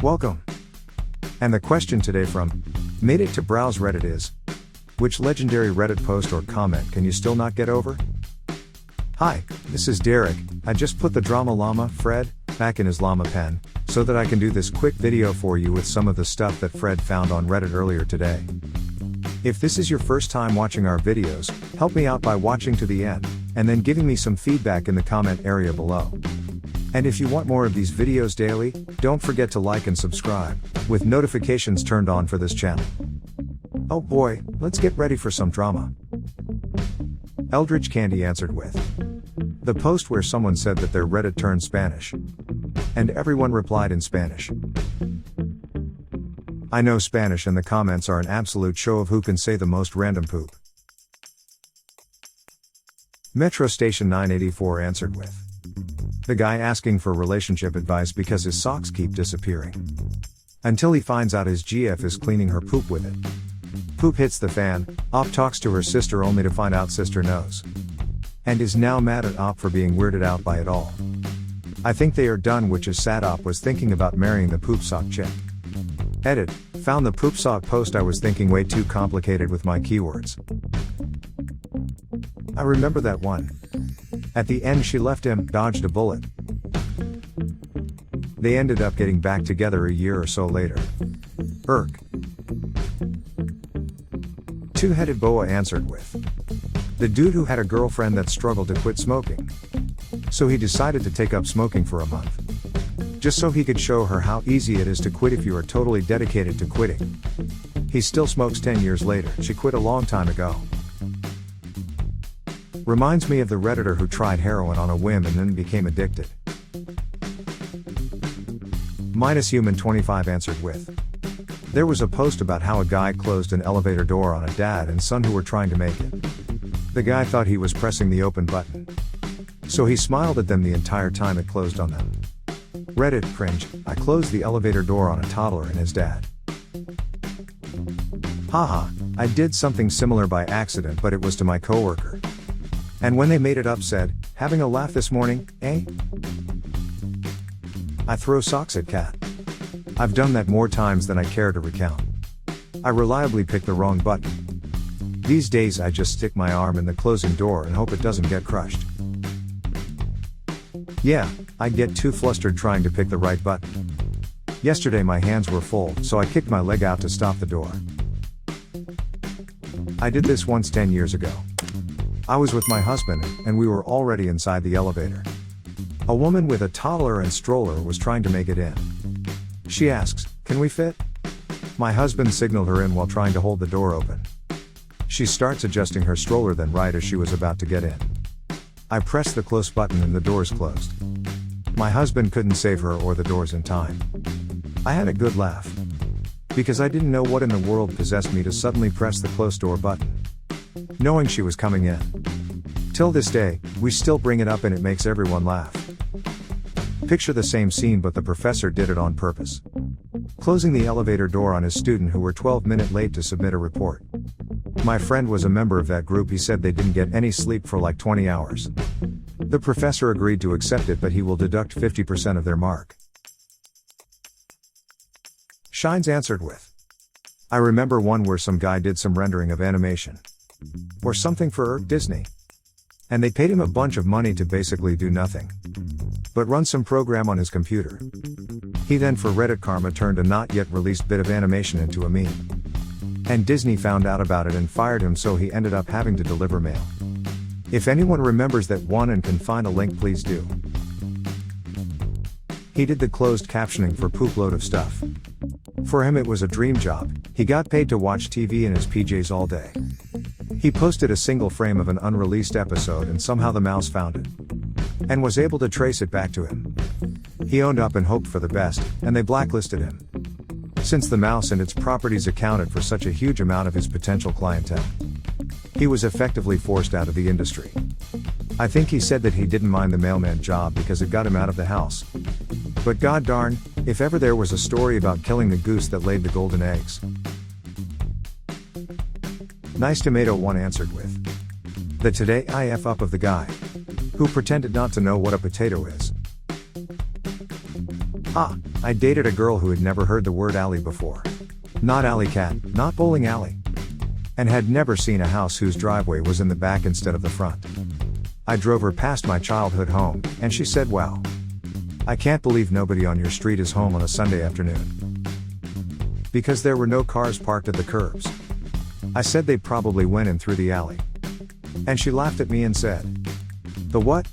Welcome. And the question today from Made It to Browse Reddit is, which legendary Reddit post or comment can you still not get over? Hi, this is Derek. I just put the Drama Llama, Fred, back in his llama pen, so that I can do this quick video for you with some of the stuff that Fred found on Reddit earlier today. If this is your first time watching our videos, help me out by watching to the end, and then giving me some feedback in the comment area below. And if you want more of these videos daily, don't forget to like and subscribe, with notifications turned on for this channel. Oh boy, let's get ready for some drama. Eldridge Candy answered with the post where someone said that their Reddit turned Spanish. And everyone replied in Spanish. I know Spanish and the comments are an absolute show of who can say the most random poop. Metro Station 984 answered with the guy asking for relationship advice because his socks keep disappearing. Until he finds out his GF is cleaning her poop with it. Poop hits the fan, Op talks to her sister only to find out sister knows. And is now mad at Op for being weirded out by it all. I think they are done, which is sad. Op was thinking about marrying the poop sock chick. Edit, found the poop sock post. I was thinking way too complicated with my keywords. I remember that one. At the end she left him, dodged a bullet. They ended up getting back together a year or so later. Irk. Two-headed boa answered with the dude who had a girlfriend that struggled to quit smoking. So he decided to take up smoking for a month. Just so he could show her how easy it is to quit if you are totally dedicated to quitting. He still smokes 10 years later. She quit a long time ago. Reminds me of the Redditor who tried heroin on a whim and then became addicted. Human25 answered with there was a post about how a guy closed an elevator door on a dad and son who were trying to make it. The guy thought he was pressing the open button. So he smiled at them the entire time it closed on them. Reddit cringe, I closed the elevator door on a toddler and his dad. Haha, I did something similar by accident, but it was to my coworker. And when they made it up said, having a laugh this morning, eh? I throw socks at cat. I've done that more times than I care to recount. I reliably pick the wrong button. These days I just stick my arm in the closing door and hope it doesn't get crushed. Yeah, I get too flustered trying to pick the right button. Yesterday my hands were full, so I kicked my leg out to stop the door. I did this once 10 years ago. I was with my husband, and we were already inside the elevator. A woman with a toddler and stroller was trying to make it in. She asks, "Can we fit?" My husband signaled her in while trying to hold the door open. She starts adjusting her stroller, then right as she was about to get in, I pressed the close button and the doors closed. My husband couldn't save her or the doors in time. I had a good laugh. Because I didn't know what in the world possessed me to suddenly press the close door button, knowing she was coming in. Till this day, we still bring it up and it makes everyone laugh. Picture the same scene, but the professor did it on purpose. Closing the elevator door on his student who were 12 minutes late to submit a report. My friend was a member of that group. He said they didn't get any sleep for like 20 hours. The professor agreed to accept it, but he will deduct 50% of their mark. Shines answered with I remember one where some guy did some rendering of animation or something for Disney. And they paid him a bunch of money to basically do nothing but run some program on his computer. He then for Reddit karma turned a not yet released bit of animation into a meme. And Disney found out about it and fired him, so he ended up having to deliver mail. If anyone remembers that one and can find a link, please do. He did the closed captioning for Poop Load of Stuff. For him it was a dream job. He got paid to watch TV in his PJs all day. He posted a single frame of an unreleased episode and somehow the mouse found it. And was able to trace it back to him. He owned up and hoped for the best, and they blacklisted him. Since the mouse and its properties accounted for such a huge amount of his potential clientele. He was effectively forced out of the industry. I think he said that he didn't mind the mailman job because it got him out of the house. But god darn, if ever there was a story about killing the goose that laid the golden eggs. Nice Tomato 1 answered with the today IF up of the guy who pretended not to know what a potato is. I dated a girl who had never heard the word alley before. Not alley cat, not bowling alley. And had never seen a house whose driveway was in the back instead of the front. I drove her past my childhood home, and she said, "Wow. I can't believe nobody on your street is home on a Sunday afternoon." Because there were no cars parked at the curbs. I said they probably went in through the alley. And she laughed at me and said, "The what?"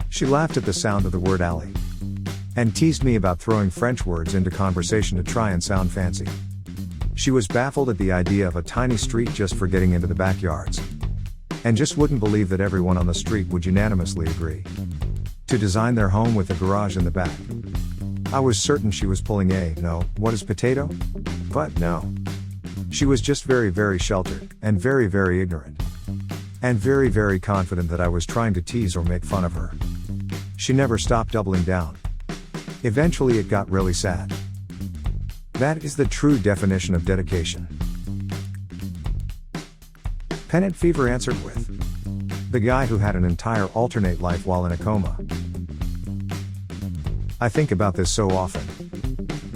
She laughed at the sound of the word alley. And teased me about throwing French words into conversation to try and sound fancy. She was baffled at the idea of a tiny street just for getting into the backyards. And just wouldn't believe that everyone on the street would unanimously agree to design their home with a garage in the back. I was certain she was pulling a, no, what is potato? But no. She was just very, very sheltered, and very, very ignorant. And very, very confident that I was trying to tease or make fun of her. She never stopped doubling down. Eventually it got really sad. That is the true definition of dedication. Pennant Fever answered with, "The guy who had an entire alternate life while in a coma." I think about this so often.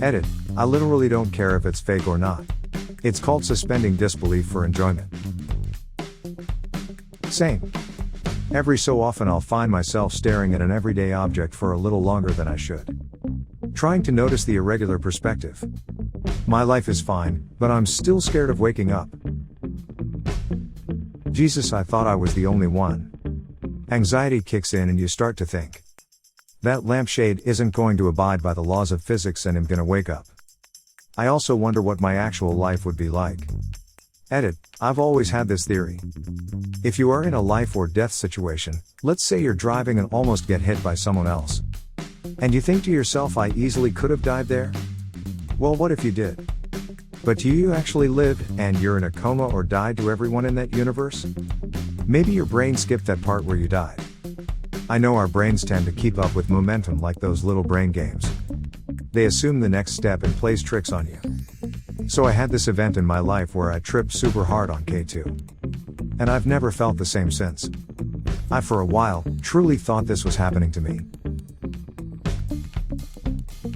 Edit, I literally don't care if it's fake or not. It's called suspending disbelief for enjoyment. Same. Every so often I'll find myself staring at an everyday object for a little longer than I should. Trying to notice the irregular perspective. My life is fine, but I'm still scared of waking up. Jesus, I thought I was the only one. Anxiety kicks in and you start to think. That lampshade isn't going to abide by the laws of physics and I'm gonna wake up. I also wonder what my actual life would be like. Edit, I've always had this theory. If you are in a life or death situation, let's say you're driving and almost get hit by someone else. And you think to yourself, I easily could have died there? Well, what if you did? But do you actually live, and you're in a coma or died to everyone in that universe? Maybe your brain skipped that part where you died. I know our brains tend to keep up with momentum like those little brain games. They assume the next step and plays tricks on you. So I had this event in my life where I tripped super hard on K2. And I've never felt the same since. I for a while, truly thought this was happening to me.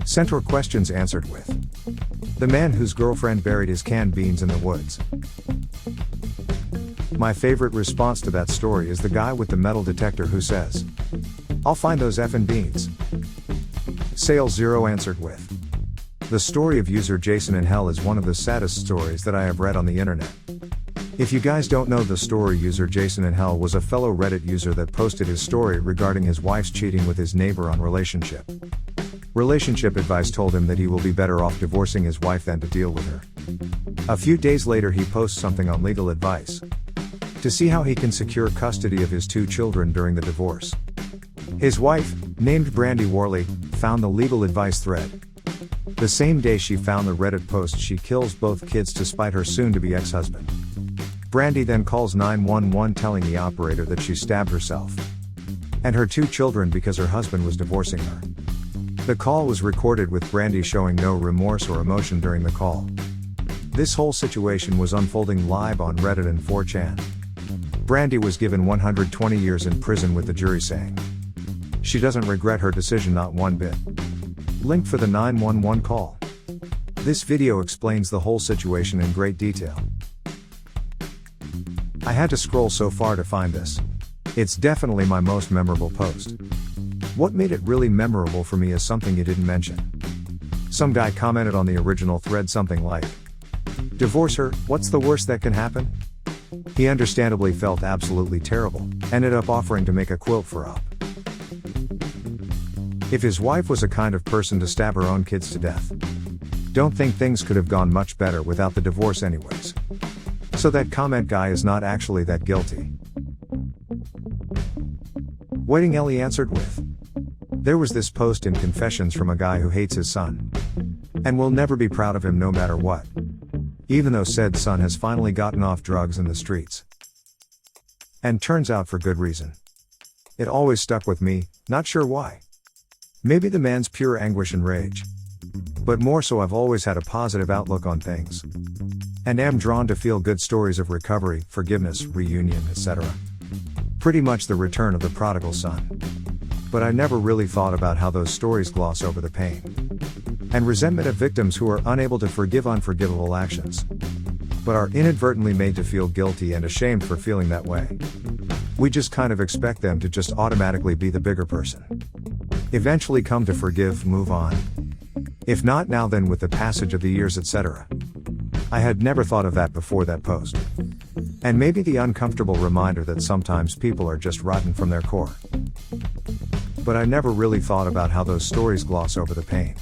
Centaur questions answered with, "The man whose girlfriend buried his canned beans in the woods." My favorite response to that story is the guy with the metal detector who says, "I'll find those effing beans." Sale Zero answered with, "The story of user Jason in Hell is one of the saddest stories that I have read on the internet." If you guys don't know the story, user Jason in Hell was a fellow Reddit user that posted his story regarding his wife's cheating with his neighbor on relationship. Relationship advice told him that he will be better off divorcing his wife than to deal with her. A few days later he posts something on legal advice to see how he can secure custody of his 2 children during the divorce. His wife, named Brandy Worley, found the legal advice thread. The same day she found the Reddit post, she kills both kids to spite her soon-to-be ex-husband. Brandy then calls 911 telling the operator that she stabbed herself and her 2 children because her husband was divorcing her. The call was recorded with Brandy showing no remorse or emotion during the call. This whole situation was unfolding live on Reddit and 4chan. Brandy was given 120 years in prison with the jury saying she doesn't regret her decision not one bit. Link for the 911 call. This video explains the whole situation in great detail. I had to scroll so far to find this. It's definitely my most memorable post. What made it really memorable for me is something you didn't mention. Some guy commented on the original thread something like, "Divorce her, what's the worst that can happen?" He understandably felt absolutely terrible, ended up offering to make a quilt for up. If his wife was a kind of person to stab her own kids to death. Don't think things could have gone much better without the divorce anyways. So that comment guy is not actually that guilty. Waiting Ellie answered with, "There was this post in Confessions from a guy who hates his son. And will never be proud of him no matter what. Even though said son has finally gotten off drugs in the streets. And turns out for good reason. It always stuck with me, not sure why. Maybe the man's pure anguish and rage. But more so I've always had a positive outlook on things. And am drawn to feel good stories of recovery, forgiveness, reunion, etc. Pretty much the return of the prodigal son. But I never really thought about how those stories gloss over the pain and resentment of victims who are unable to forgive unforgivable actions, but are inadvertently made to feel guilty and ashamed for feeling that way. We just kind of expect them to just automatically be the bigger person. Eventually come to forgive, move on. If not now, then with the passage of the years, etc. I had never thought of that before that post. And maybe the uncomfortable reminder that sometimes people are just rotten from their core. But I never really thought about how those stories gloss over the pain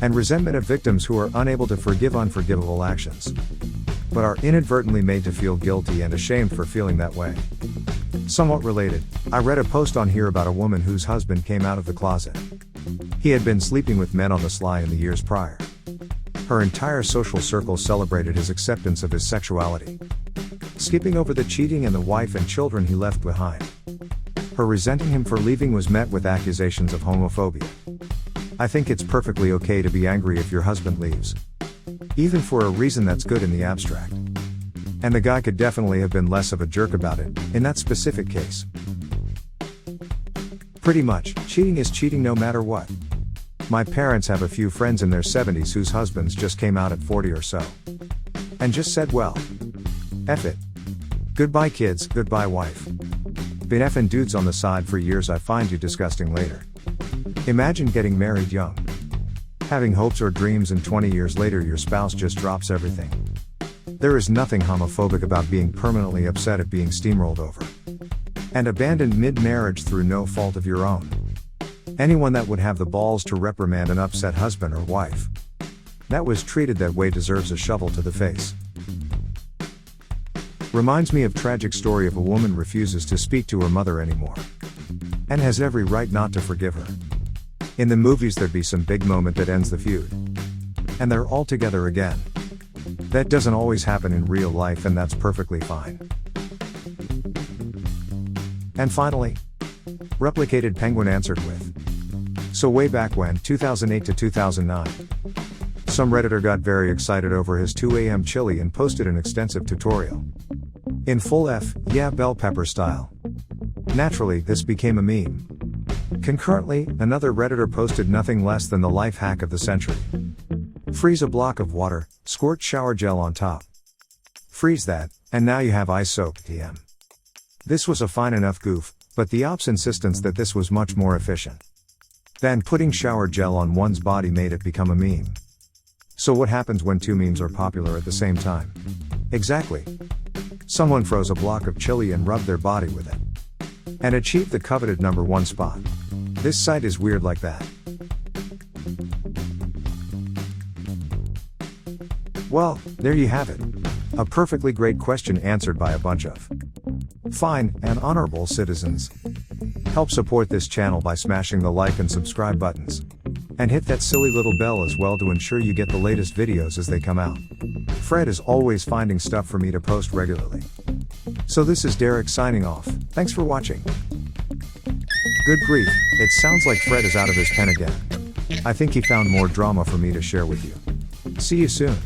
and resentment of victims who are unable to forgive unforgivable actions, but are inadvertently made to feel guilty and ashamed for feeling that way. Somewhat related, I read a post on here about a woman whose husband came out of the closet. He had been sleeping with men on the sly in the years prior. Her entire social circle celebrated his acceptance of his sexuality, skipping over the cheating and the wife and children he left behind. Her resenting him for leaving was met with accusations of homophobia. I think it's perfectly okay to be angry if your husband leaves, even for a reason that's good in the abstract. And the guy could definitely have been less of a jerk about it, in that specific case. Pretty much, cheating is cheating no matter what. My parents have a few friends in their 70s whose husbands just came out at 40 or so. And just said, well, F it. Goodbye kids, goodbye wife. Been effing dudes on the side for years, I find you disgusting later. Imagine getting married young, having hopes or dreams, and 20 years later your spouse just drops everything. There is nothing homophobic about being permanently upset at being steamrolled over and abandoned mid-marriage through no fault of your own. Anyone that would have the balls to reprimand an upset husband or wife that was treated that way deserves a shovel to the face. Reminds me of tragic story of a woman refuses to speak to her mother anymore and has every right not to forgive her. In the movies there'd be some big moment that ends the feud and they're all together again. That doesn't always happen in real life, and that's perfectly fine. And finally, Replicated Penguin answered with, so way back when, 2008 to 2009, some Redditor got very excited over his 2 a.m. chili and posted an extensive tutorial in full yeah, bell pepper style. Naturally, this became a meme. Concurrently, another Redditor posted nothing less than the life hack of the century. Freeze a block of water, squirt shower gel on top. Freeze that, and now you have ice-soaked TM. This was a fine enough goof, but the op's insistence that this was much more efficient than putting shower gel on one's body made it become a meme. So what happens when two memes are popular at the same time? Exactly. Someone froze a block of chili and rubbed their body with it and achieved the coveted #1 spot. This site is weird like that. Well, there you have it. A perfectly great question answered by a bunch of fine and honorable citizens. Help support this channel by smashing the like and subscribe buttons. And hit that silly little bell as well to ensure you get the latest videos as they come out. Fred is always finding stuff for me to post regularly. So this is Derek signing off. Thanks for watching. Good grief, it sounds like Fred is out of his pen again. I think he found more drama for me to share with you. See you soon.